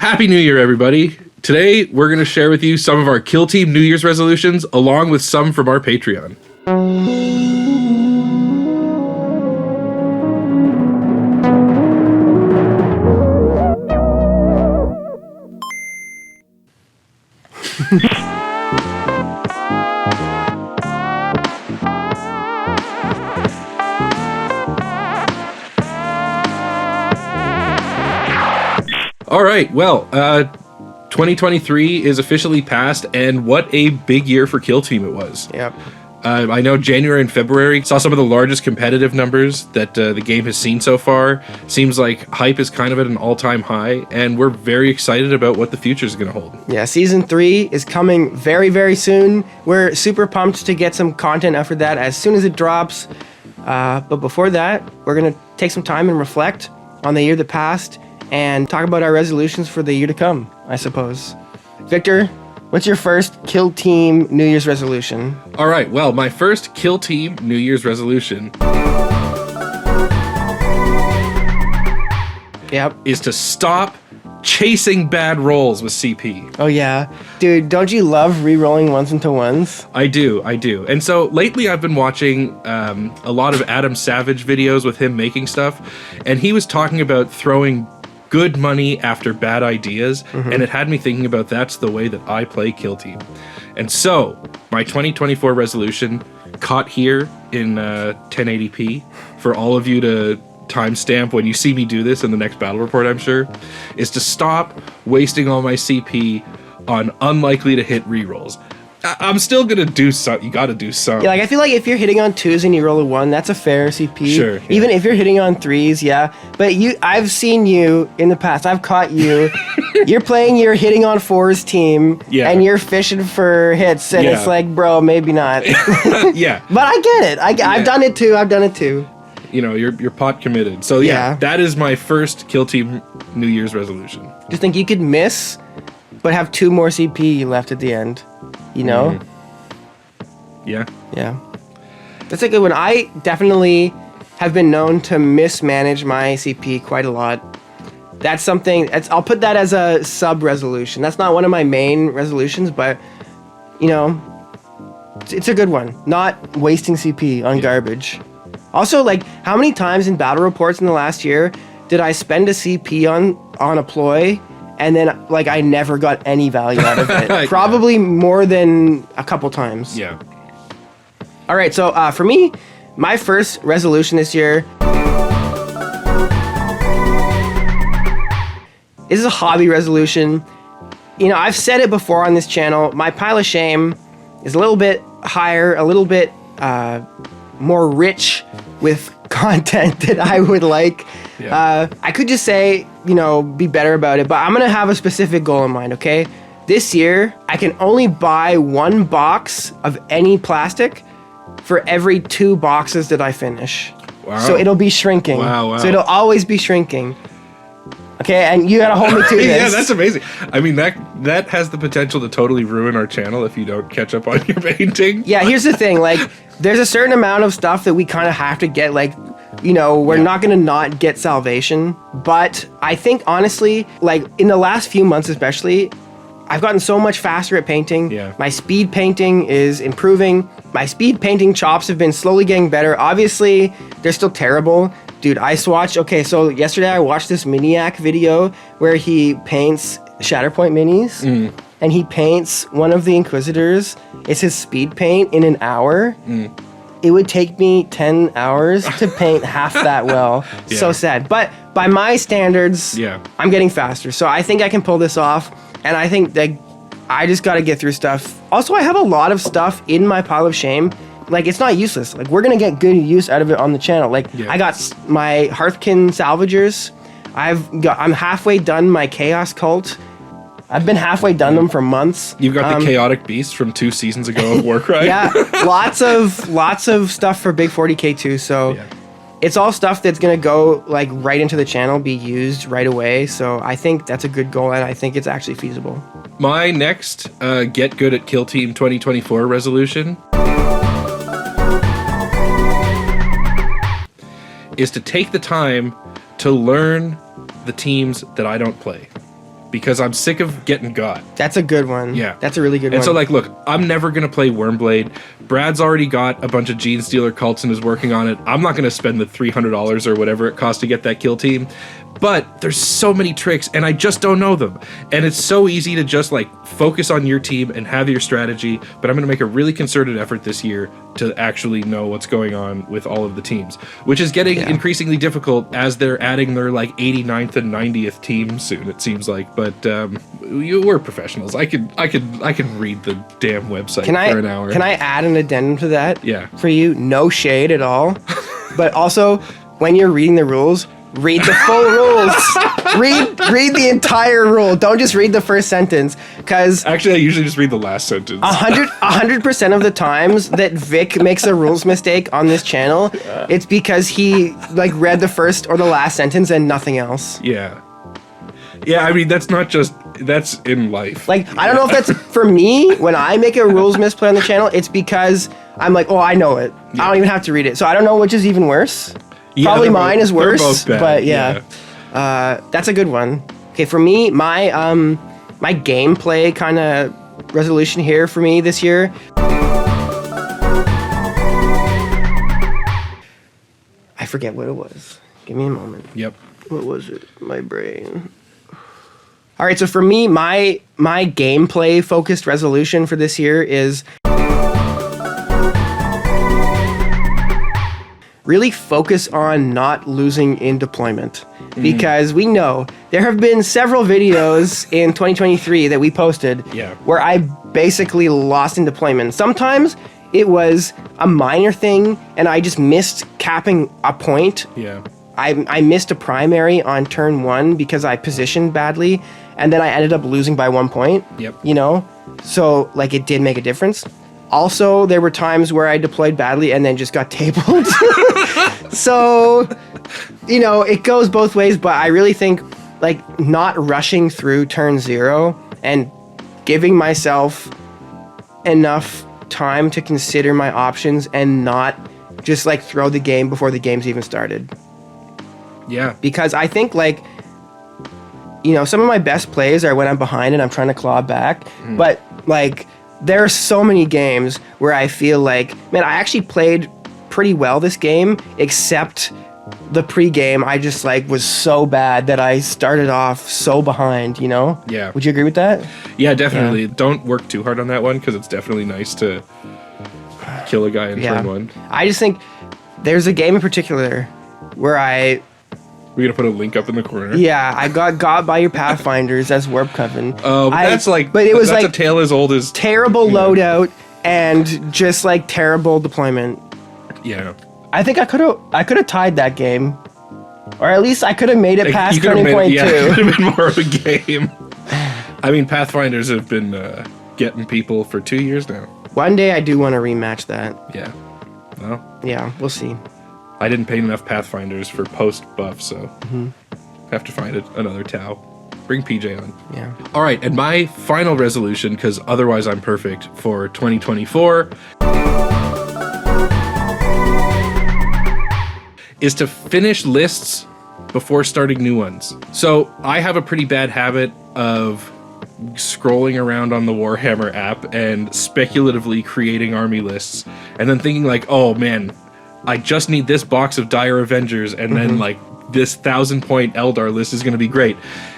Happy New Year, everybody. Today, we're going to share with you some of our Killteam New Year's resolutions, along with some from our Patreon. All right, well, 2023 is officially past, and what a big year for Killteam it was. Yep. I know January and February saw some of the largest competitive numbers that the game has seen so far. Seems like hype is kind of at an all-time high, and we're very excited about what the future is going to hold. Yeah, Season 3 is coming very, very soon. We're super pumped to get some content after that as soon as it drops. But before that, we're going to take some time and reflect on the year that passed and talk about our resolutions for the year to come, I suppose. Victor, what's your first Killteam New Year's resolution? All right, well, my first Killteam New Year's resolution is to stop chasing bad rolls with CP. Oh yeah. Dude, don't you love re-rolling ones into ones? I do. And so lately I've been watching a lot of Adam Savage videos with him making stuff, and he was talking about throwing good money after bad ideas, and it had me thinking about that's the way that I play Killteam. And so, my 2024 resolution, caught here in 1080p, for all of you to timestamp when you see me do this in the next battle report, I'm sure, is to stop wasting all my CP on unlikely to hit rerolls. I'm still gonna do some. You gotta do some. Yeah, like I feel like if you're hitting on 2s and you roll a 1, that's a fair CP. Sure. Yeah. Even if you're hitting on 3s, yeah. But I've seen you in the past. I've caught you. You're playing your hitting on 4s team, and you're fishing for hits, and it's like, bro, maybe not. Yeah. But I get it. I've done it too. You know, you're pot committed. So yeah, that is my first Killteam New Year's resolution. Just think you could miss, but have 2 more CP left at the end. You know? Yeah. That's a good one. I definitely have been known to mismanage my CP quite a lot. That's something, I'll put that as a sub-resolution. That's not one of my main resolutions, but, you know, it's a good one. Not wasting CP on garbage. Also, like, how many times in battle reports in the last year did I spend a CP on a ploy, and then, like, I never got any value out of it? Probably more than a couple times. Yeah. All right, so for me, my first resolution this year is a hobby resolution. You know, I've said it before on this channel. My pile of shame is a little bit higher, a little bit more rich with content that I would like. Yeah. I could just say, you know, be better about it, but I'm gonna have a specific goal in mind, okay? This year, I can only buy 1 box of any plastic for every 2 boxes that I finish. Wow. So it'll be shrinking. Wow. So it'll always be shrinking. Okay, and you gotta hold me to this. Yeah, that's amazing. I mean, that has the potential to totally ruin our channel if you don't catch up on your painting. Yeah, here's the thing, like, there's a certain amount of stuff that we kind of have to get, like, you know, we're not gonna not get salvation, but I think, honestly, like, in the last few months especially, I've gotten so much faster at painting. Yeah. My speed painting is improving. My speed painting chops have been slowly getting better. Obviously, they're still terrible. Dude, okay, so yesterday I watched this Miniac video where he paints Shatterpoint minis, and he paints one of the Inquisitors. It's his speed paint in an hour. It would take me 10 hours to paint half that well. Yeah. So sad. But by my standards, I'm getting faster. So I think I can pull this off. And I think that I just got to get through stuff. Also, I have a lot of stuff in my pile of shame. Like, it's not useless. Like, we're going to get good use out of it on the channel. Like, I got my Hearthkin salvagers. I'm halfway done my Chaos Cult. I've been halfway done them for months. You've got the Chaotic Beast from 2 seasons ago of Warcry. Yeah, lots of stuff for Big 40K too. So it's all stuff that's gonna go like right into the channel, be used right away. So I think that's a good goal, and I think it's actually feasible. My next Get Good at Killteam 2024 resolution is to take the time to learn the teams that I don't play. because I'm sick of getting got. That's a good one. Yeah. That's a really good one. And so, like, look, I'm never going to play Wormblade. Brad's already got a bunch of Gene Stealer cults and is working on it. I'm not going to spend the $300 or whatever it costs to get that kill team. But there's so many tricks, and I just don't know them. And it's so easy to just, like, focus on your team and have your strategy. But I'm going to make a really concerted effort this year to actually know what's going on with all of the teams, which is getting increasingly difficult as they're adding their, like, 89th and 90th team soon, it seems like. But we're professionals. I can read the damn website for an hour. Can I add an addendum to that? Yeah. For you, no shade at all. But also, when you're reading the rules, read the full rules. Read the entire rule. Don't just read the first sentence, because actually, I usually just read the last sentence. 100% of the times that Vic makes a rules mistake on this channel, it's because he like read the first or the last sentence and nothing else. Yeah. Yeah, I mean, that's in life. Like, I don't know if that's for me. When I make a rules misplay on the channel, it's because I'm like, oh, I know it. I don't even have to read it. So I don't know which is even worse. Yeah, probably mine is worse. They're both bad. But yeah. That's a good one. Okay, for me, my gameplay kind of resolution here for me this year. I forget what it was. Give me a moment. Yep. What was it? My brain. All right, so for me, my gameplay focused resolution for this year is really focus on not losing in deployment. Because we know there have been several videos in 2023 that we posted where I basically lost in deployment. Sometimes it was a minor thing and I just missed capping a point. Yeah. I missed a primary on turn 1 because I positioned badly, and then I ended up losing by 1 point. Yep. You know? So, like, it did make a difference. Also, there were times where I deployed badly and then just got tabled. So, you know, it goes both ways, but I really think, like, not rushing through turn 0 and giving myself enough time to consider my options and not just, like, throw the game before the game's even started. Yeah. Because I think, like, you know, some of my best plays are when I'm behind and I'm trying to claw back. But, like, there are so many games where I feel like, man, I actually played pretty well this game, except the pregame, I just, like, was so bad that I started off so behind, you know? Yeah. Would you agree with that? Yeah, definitely. Yeah. Don't work too hard on that one, because it's definitely nice to kill a guy in turn 1. I just think there's a game in particular where we're gonna put a link up in the corner. Yeah, I got by your Pathfinders as Warp Coven. Oh, that's like, but it was that's like a tale as old as terrible loadout and just like terrible deployment. Yeah, I think I could have tied that game, or at least I could have made it past turning point 2. It could have been more of a game. I mean, Pathfinders have been getting people for 2 years now. One day I do want to rematch that. Yeah. Well. Yeah, we'll see. I didn't pay enough Pathfinders for post buff, so have to find another Tau. Bring PJ on. Yeah. All right, and my final resolution, because otherwise I'm perfect, for 2024 is to finish lists before starting new ones. So I have a pretty bad habit of scrolling around on the Warhammer app and speculatively creating army lists, and then thinking like, oh man, I just need this box of Dire Avengers, and then like this 1,000-point Eldar list is going to be great.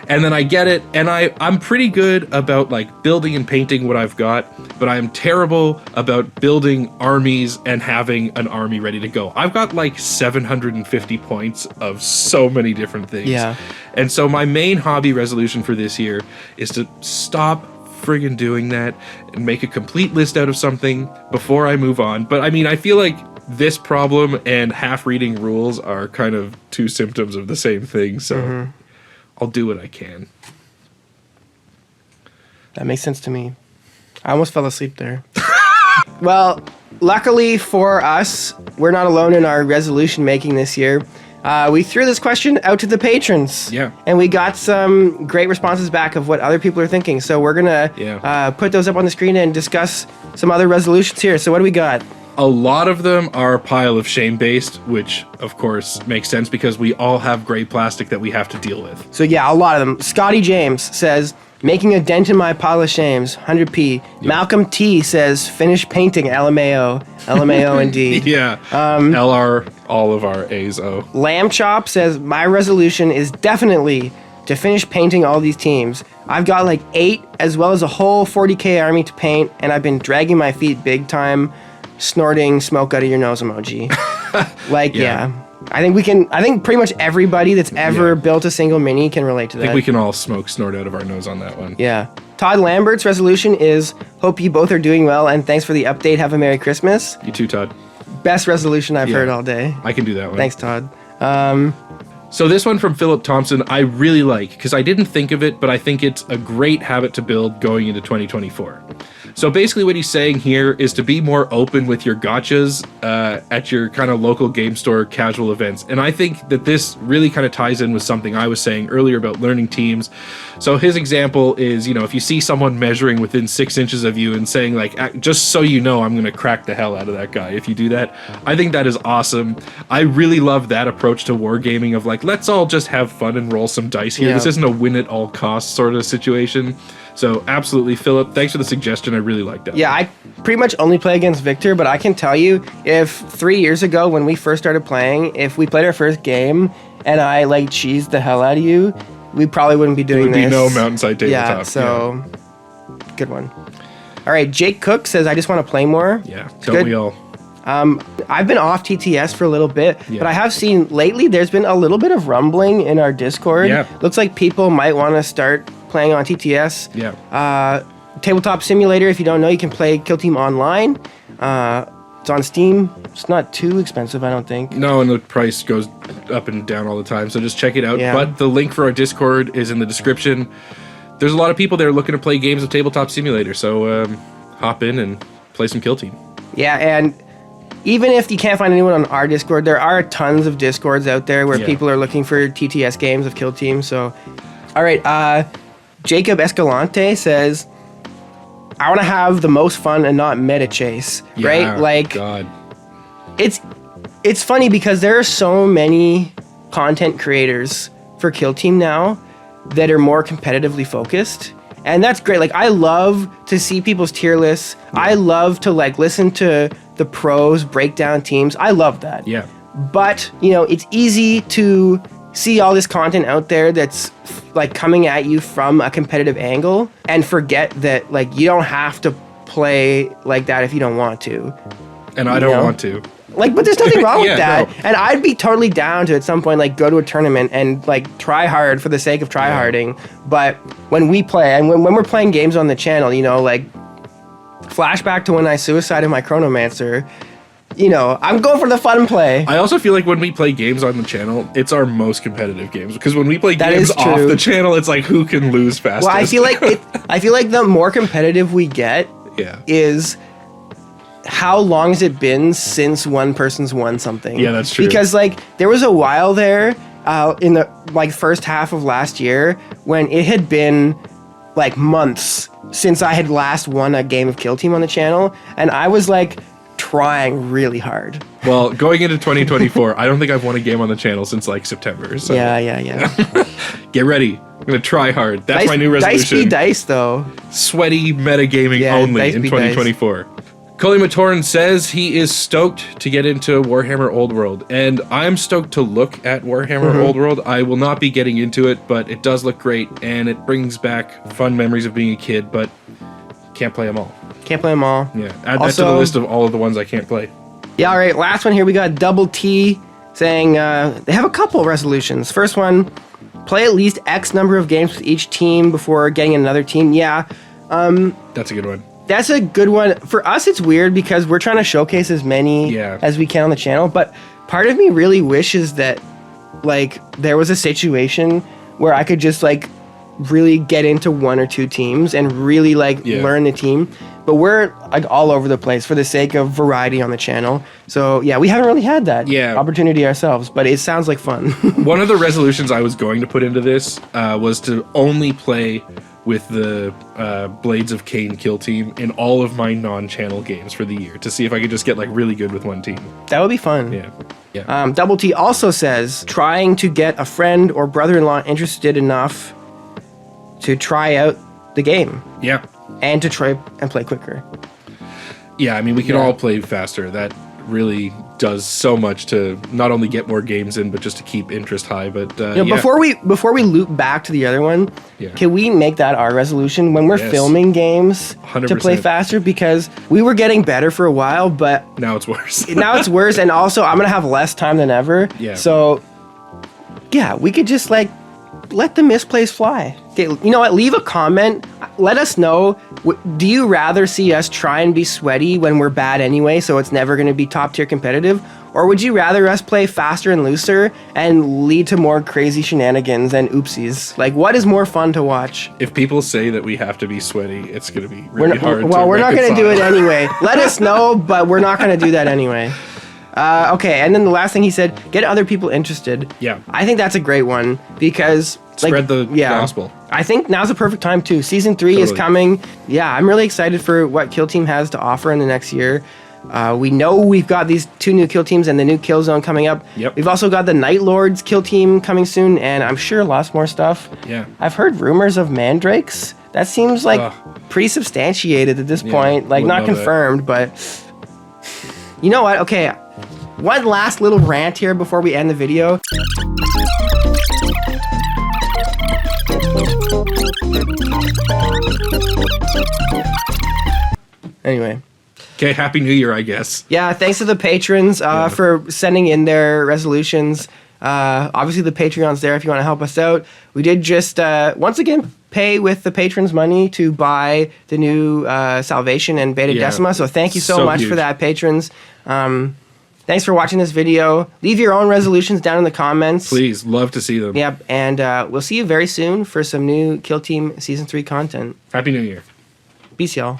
And then I get it, and I'm pretty good about like building and painting what I've got, but I am terrible about building armies and having an army ready to go. I've got like 750 points of so many different things. Yeah. And so my main hobby resolution for this year is to stop friggin' doing that and make a complete list out of something before I move on. But I mean, I feel like this problem and half reading rules are kind of two symptoms of the same thing, so I'll do what I can. That makes sense to me. I almost fell asleep there. Well, luckily for us, we're not alone in our resolution making this year. We threw this question out to the patrons. Yeah. And we got some great responses back of what other people are thinking. So we're going to put those up on the screen and discuss some other resolutions here. So what do we got? A lot of them are pile of shame based, which of course makes sense because we all have gray plastic that we have to deal with. So yeah, a lot of them. Scotty James says, making a dent in my pile of shames, 100p. Yeah. Malcolm T says, finish painting, LMAO. LMAO indeed. Yeah. LR, all of our A's O. Lamb Chop says, my resolution is definitely to finish painting all these teams. I've got like 8 as well as a whole 40k army to paint, and I've been dragging my feet big time, snorting smoke out of your nose emoji. Like, yeah. I think pretty much everybody that's ever built a single mini can relate to that. I think we can all snort out of our nose on that one. Yeah. Todd Lambert's resolution is, hope you both are doing well, and thanks for the update. Have a Merry Christmas. You too, Todd. Best resolution I've heard all day. I can do that one. Thanks, Todd. So this one from Philip Thompson, I really like, because I didn't think of it, but I think it's a great habit to build going into 2024. So basically what he's saying here is to be more open with your gotchas at your kind of local game store casual events. And I think that this really kind of ties in with something I was saying earlier about learning teams. So his example is, you know, if you see someone measuring within 6 inches of you and saying like, just so you know, I'm going to crack the hell out of that guy. If you do that, I think that is awesome. I really love that approach to wargaming of like, let's all just have fun and roll some dice here. Yeah. This isn't a win at all costs sort of situation. So absolutely, Philip, thanks for the suggestion. I really like that. Yeah, I pretty much only play against Victor, but I can tell you, if 3 years ago when we first started playing, if we played our first game and I like cheesed the hell out of you, we probably wouldn't be doing this. There would be no Mountainside tabletop. Yeah, so good one. All right, Jake Cook says, I just want to play more. Yeah, don't we all? I've been off TTS for a little bit, but I have seen lately there's been a little bit of rumbling in our Discord. Yeah. Looks like people might want to start playing on TTS. Yeah. Tabletop Simulator, if you don't know, you can play Killteam online. It's on Steam. It's not too expensive, I don't think. No, and the price goes up and down all the time, so just check it out. Yeah. But the link for our Discord is in the description. There's a lot of people there looking to play games of Tabletop Simulator, so hop in and play some Killteam. Yeah, and even if you can't find anyone on our Discord, there are tons of Discords out there where people are looking for TTS games of Killteam. So, all right, Jacob Escalante says, I want to have the most fun and not meta chase, right? Like, God. It's funny because there are so many content creators for Killteam now that are more competitively focused. And that's great. Like, I love to see people's tier lists. Yeah. I love to like listen to the pros break down teams. I love that. Yeah. But, you know, it's easy to see all this content out there that's like coming at you from a competitive angle and forget that like you don't have to play like that if you don't want to. And I don't want to. Like, but there's nothing wrong with that. No. And I'd be totally down to at some point like go to a tournament and like try hard for the sake of tryharding. But when we play and when we're playing games on the channel, you know, like flashback to when I suicided my Chronomancer, you know, I'm going for the fun play. I also feel like when we play games on the channel, it's our most competitive games because when we play games off the channel, it's like who can lose fastest. Well, I feel like the more competitive we get, is how long has it been since one person's won something? Yeah, that's true. Because like there was a while there in the like first half of last year when it had been like months since I had last won a game of Killteam on the channel, and I was like trying really hard. Well, going into 2024, I don't think I've won a game on the channel since like September. So. Yeah. Get ready. I'm going to try hard. That's my new resolution. Dice be dice, though. Sweaty metagaming only in 2024. Coley Matoran says he is stoked to get into Warhammer Old World, and I'm stoked to look at Warhammer Old World. I will not be getting into it, but it does look great, and it brings back fun memories of being a kid, but can't play them all. Can't play them all. Yeah, add that to the list of all of the ones I can't play. Yeah, all right, last one here. We got Double T saying they have a couple resolutions. First one, play at least X number of games with each team before getting another team. Yeah. That's a good one. That's a good one. For us, it's weird because we're trying to showcase as many as we can on the channel, but part of me really wishes that like there was a situation where I could just like really get into one or two teams and really like learn the team. But we're like all over the place for the sake of variety on the channel. So yeah, we haven't really had that opportunity ourselves, but it sounds like fun. One of the resolutions I was going to put into this was to only play with the Blades of Cain kill team in all of my non-channel games for the year to see if I could just get like really good with one team. That would be fun. Yeah. Double T also says trying to get a friend or brother-in-law interested enough to try out the game. Yeah. And to try and play quicker. Yeah, I mean, we can all play faster. That really does so much to not only get more games in, but just to keep interest high. But before we loop back to the other one, can we make that our resolution when we're filming games 100%. To play faster? Because we were getting better for a while, but now it's worse. Now it's worse, and also I'm gonna have less time than ever. Yeah. So yeah, we could just like let the misplays fly. Okay, you know what? Leave a comment. Let us know. Do you rather see us try and be sweaty when we're bad anyway, so it's never going to be top tier competitive? Or would you rather us play faster and looser and lead to more crazy shenanigans and oopsies? Like, what is more fun to watch? If people say that we have to be sweaty, it's going to be really hard. Well, we're not going to do it anyway. Let us know, but we're not going to do that anyway. Okay, and then the last thing he said, get other people interested. Yeah. I think that's a great one because... Spread the gospel. I think now's a perfect time too. Season 3 is coming. Yeah, I'm really excited for what Killteam has to offer in the next year. We know we've got these 2 new kill teams and the new kill zone coming up. Yep. We've also got the Night Lords kill team coming soon, and I'm sure lots more stuff. Yeah. I've heard rumors of mandrakes. That seems like pretty substantiated at this point. Like, not confirmed, but... You know what? Okay, one last little rant here before we end the video. Anyway. Okay, Happy New Year, I guess. Yeah, thanks to the patrons for sending in their resolutions. Obviously, the Patreon's there if you want to help us out. We did just, once again, pay with the patrons' money to buy the new Salvation and Beta Decima. So thank you so much for that, patrons. Thanks for watching this video. Leave your own resolutions down in the comments. Please, love to see them. Yep, and we'll see you very soon for some new Kill Team Season 3 content. Happy New Year. Peace, y'all.